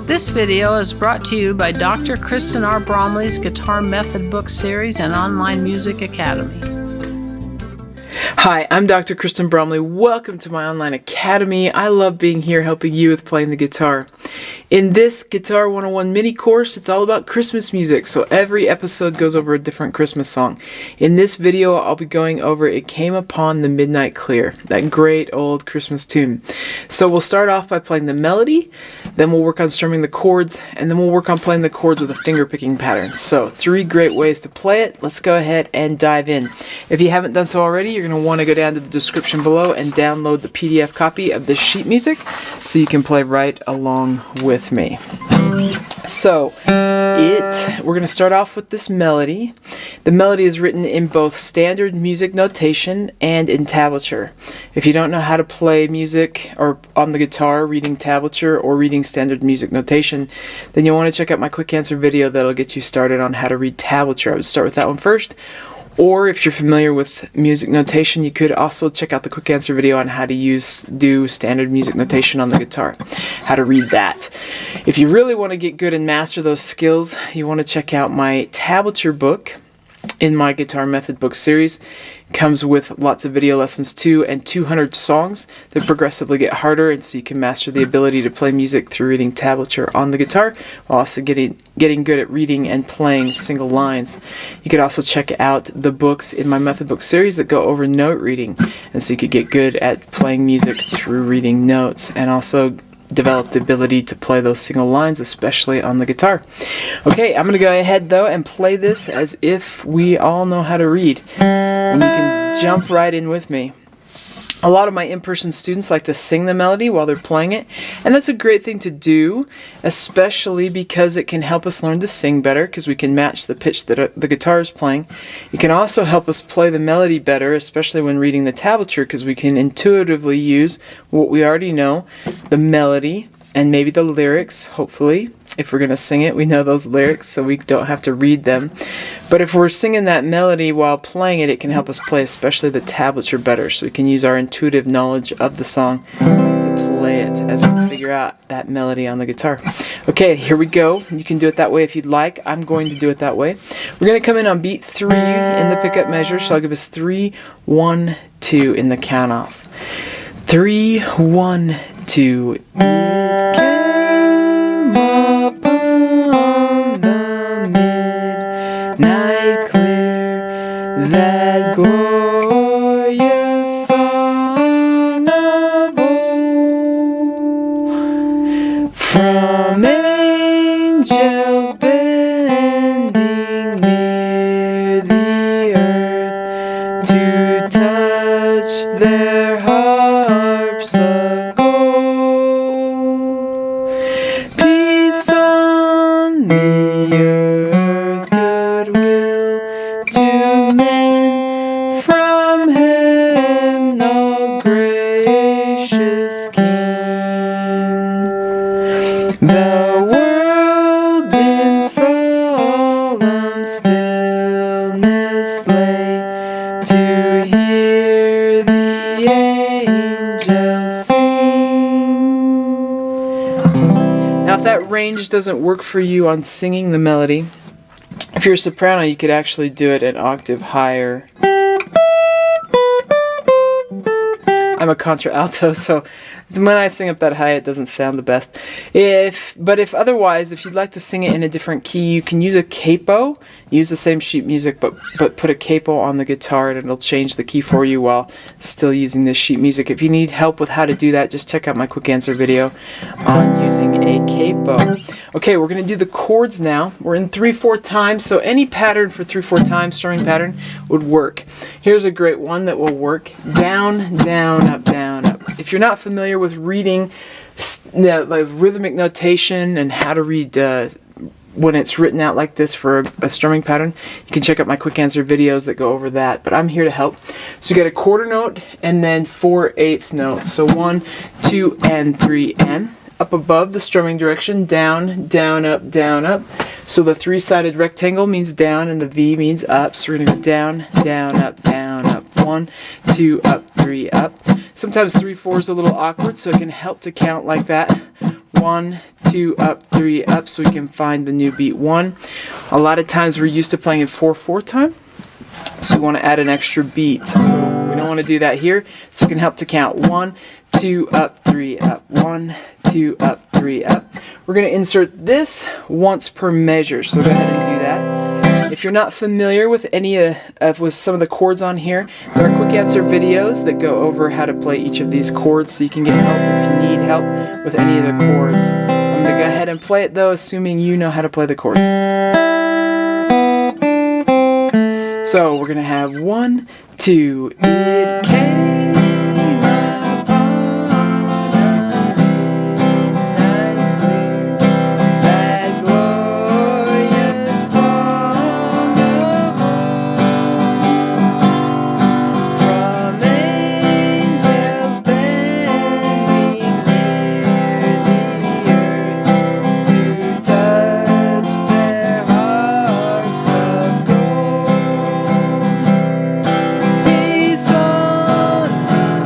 This video is brought to you by Dr. Kristen R. Bromley's Guitar Method Book Series and Online Music Academy. Hi, I'm Dr. Kristen Bromley. Welcome to my online academy. I love being here helping you with playing the guitar. In this Guitar 101 mini course, it's all about Christmas music, so every episode goes over a different Christmas song. In this video, I'll be going over It Came Upon the Midnight Clear, that great old Christmas tune. So we'll start off by playing the melody, then we'll work on strumming the chords, and then we'll work on playing the chords with a finger picking pattern. So 3 great ways to play it. Let's go ahead and dive in. If you haven't done so already, you're going to want to go down to the description below and download the PDF copy of this sheet music so you can play right along with me. So we're going to start off with this melody. The melody is written in both standard music notation and in tablature. If you don't know how to play music or on the guitar reading tablature or reading standard music notation, then you'll want to check out my quick answer video that'll get you started on how to read tablature. I would start with that one first. Or if you're familiar with music notation, you could also check out the quick answer video on how to do standard music notation on the guitar, how to read that. If you really want to get good and master those skills, you want to check out my tablature book in my Guitar Method Book Series. It comes with lots of video lessons too, and 200 songs that progressively get harder, and so you can master the ability to play music through reading tablature on the guitar, while also getting good at reading and playing single lines. You could also check out the books in my Method Book Series that go over note reading, and so you could get good at playing music through reading notes, and also develop the ability to play those single lines, especially on the guitar. Okay, I'm going to go ahead though and play this as if we all know how to read, and you can jump right in with me. A lot of my in-person students like to sing the melody while they're playing it, and that's a great thing to do, especially because it can help us learn to sing better because we can match the pitch that the guitar is playing. It can also help us play the melody better, especially when reading the tablature, because we can intuitively use what we already know, the melody, and maybe the lyrics, hopefully. If we're going to sing it, we know those lyrics, so we don't have to read them. But if we're singing that melody while playing it, it can help us play especially the tablature better, so we can use our intuitive knowledge of the song to play it as we figure out that melody on the guitar. Okay, here we go. You can do it that way if you'd like. I'm going to do it that way. We're going to come in on beat 3 in the pickup measure, so I'll give us 3, 1, 2 in the count off. 3, 1, 2. It came upon the midnight clear, that glorious song of old, from angels bending near the earth to touch their harps of gold. Peace on the earth, goodwill to men, from heaven, all gracious King. The world in solemn stillness lay to hear the angels sing. Now, if that range doesn't work for you on singing the melody, if you're a soprano, you could actually do it an octave higher. I'm a contralto, so when I sing up that high, it doesn't sound the best. But if otherwise, if you'd like to sing it in a different key, you can use a capo. Use the same sheet music, but put a capo on the guitar, and it'll change the key for you while still using this sheet music. If you need help with how to do that, just check out my quick answer video on using a capo. Okay, we're going to do the chords now. We're in 3/4 time, so any pattern for 3/4 time, strumming pattern, would work. Here's a great one that will work. Down, down, up, down, up. If you're not familiar with reading like rhythmic notation and how to read when it's written out like this for a strumming pattern, you can check out my quick answer videos that go over that, but I'm here to help. So you got a quarter note and then 4/8 notes. So 1, 2, and 3, and up above the strumming direction, down, down, up, down, up. So the 3-sided rectangle means down and the V means up. So we're going to go down, down, up, down, up. 1, 2, up, 3, up. Sometimes 3/4 is a little awkward, so it can help to count like that. 1, 2 up, 3 up, so we can find the new beat 1. A lot of times we're used to playing in 4/4 time, so we want to add an extra beat. So we don't want to do that here, so it can help to count 1, 2 up, 3 up, 1, 2 up, 3 up. We're going to insert this once per measure, so go ahead and do that. If you're not familiar with with some of the chords on here, there are quick answer videos that go over how to play each of these chords, so you can get help if you need help with any of the chords. I'm going to go ahead and play it though, assuming you know how to play the chords. So we're going to have 1, 2, it came upon that glorious song of all, from angels bending near the earth to touch their harps of gold. Peace on the earth,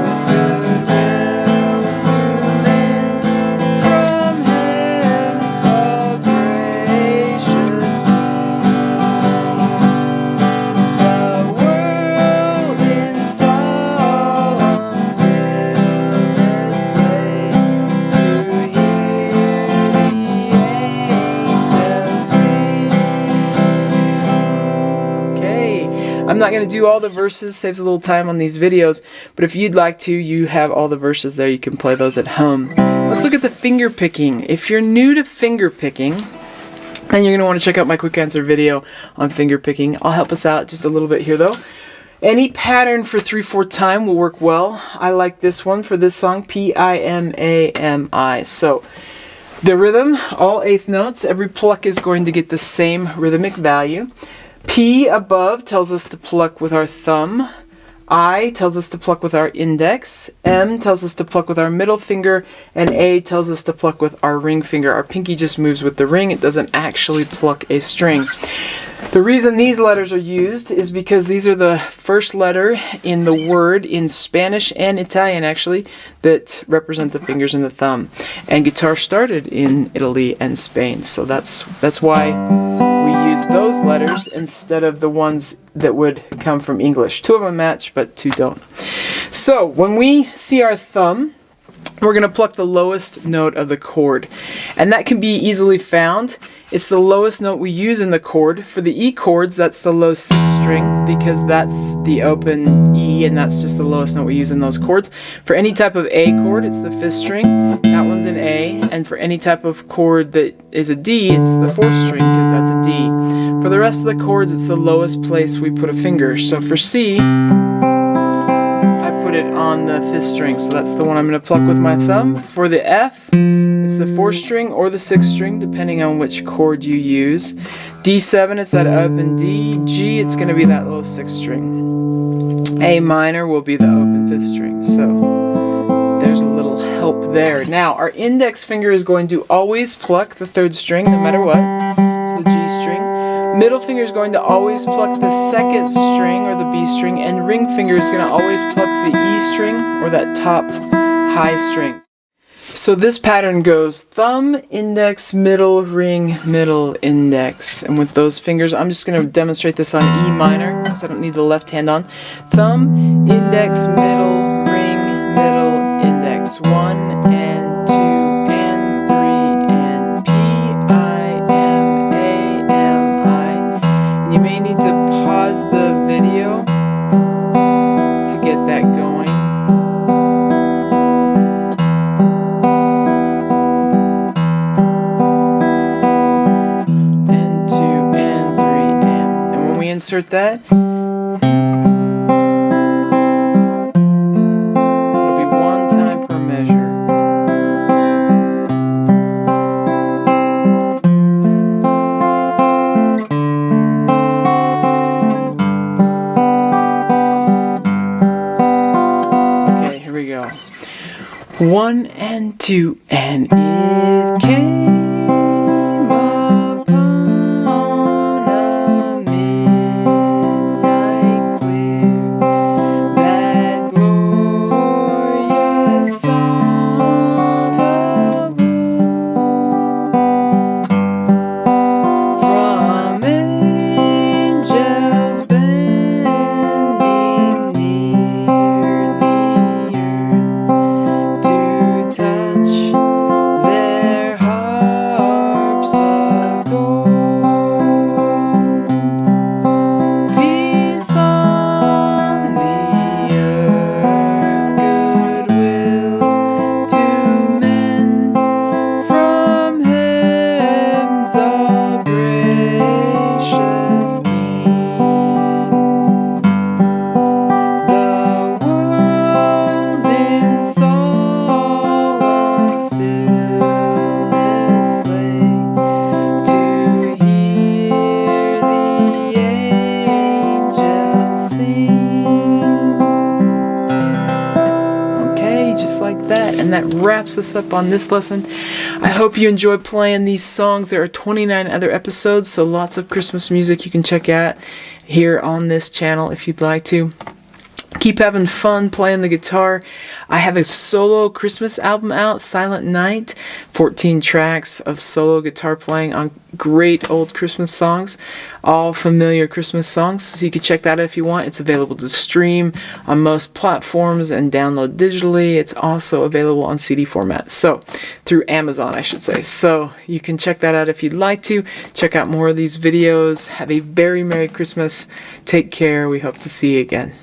goodwill to men, from heaven's all gracious the world in solemn stillness lay to hear the angels sing. Okay, I'm not going to do all the verses, saves a little time on these videos, but if you'd like to, you have all the verses there, you can play those at home. Let's look at the finger picking. If you're new to finger picking, then you're going to want to check out my quick answer video on finger picking. I'll help us out just a little bit here though. Any pattern for 3/4 time will work well. I like this one for this song, P-I-M-A-M-I. So the rhythm, all eighth notes, every pluck is going to get the same rhythmic value. P above tells us to pluck with our thumb. I tells us to pluck with our index. M tells us to pluck with our middle finger. And A tells us to pluck with our ring finger. Our pinky just moves with the ring. It doesn't actually pluck a string. The reason these letters are used is because these are the first letter in the word in Spanish and Italian, actually, that represent the fingers and the thumb. And guitar started in Italy and Spain, so that's why we use those letters instead of the ones that would come from English. Two of them match, but two don't. So when we see our thumb, we're going to pluck the lowest note of the chord, and that can be easily found. It's the lowest note we use in the chord. For the E chords, that's the low 6th string because that's the open E, and that's just the lowest note we use in those chords. For any type of A chord, it's the 5th string. That one's an A. And for any type of chord that is a D, it's the 4th string because that's a D. For the rest of the chords, it's the lowest place we put a finger. So for C, I put it on the 5th string, so that's the one I'm going to pluck with my thumb. For the F, it's the 4th string or the 6th string, depending on which chord you use. D7, it's that open D. G, it's going to be that low 6th string. A minor will be the open 5th string. So there's a little help there. Now, our index finger is going to always pluck the 3rd string, no matter what. It's the G string. Middle finger is going to always pluck the 2nd string or the B string, and ring finger is going to always pluck the E string or that top high string. So this pattern goes thumb, index, middle, ring, middle, index. And with those fingers, I'm just going to demonstrate this on E minor because I don't need the left hand on. Thumb, index, middle, ring, middle, index. 1 and 2 and 3 and P, I, M, A, M, I. And you may need to pause the video to get that going. Insert that. It'll be 1 time per measure. Okay, here we go. 1 and 2 and it came. stillness lay to hear the angels sing. Okay, just like that. And that wraps us up on this lesson. I hope you enjoy playing these songs. There are 29 other episodes, so lots of Christmas music you can check out here on this channel if you'd like to. Keep having fun playing the guitar. I have a solo Christmas album out, Silent Night, 14 tracks of solo guitar playing on great old Christmas songs, all familiar Christmas songs, so you can check that out if you want. It's available to stream on most platforms and download digitally. It's also available on CD format, so through Amazon, I should say. So you can check that out if you'd like to. Check out more of these videos. Have a very Merry Christmas. Take care. We hope to see you again.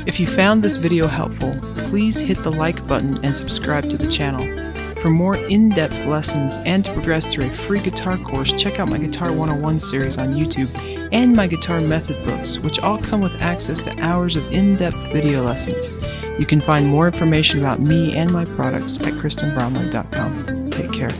If you found this video helpful, please hit the like button and subscribe to the channel. For more in-depth lessons and to progress through a free guitar course, check out my Guitar 101 series on YouTube and my guitar method books, which all come with access to hours of in-depth video lessons. You can find more information about me and my products at KristenBromley.com. Take care.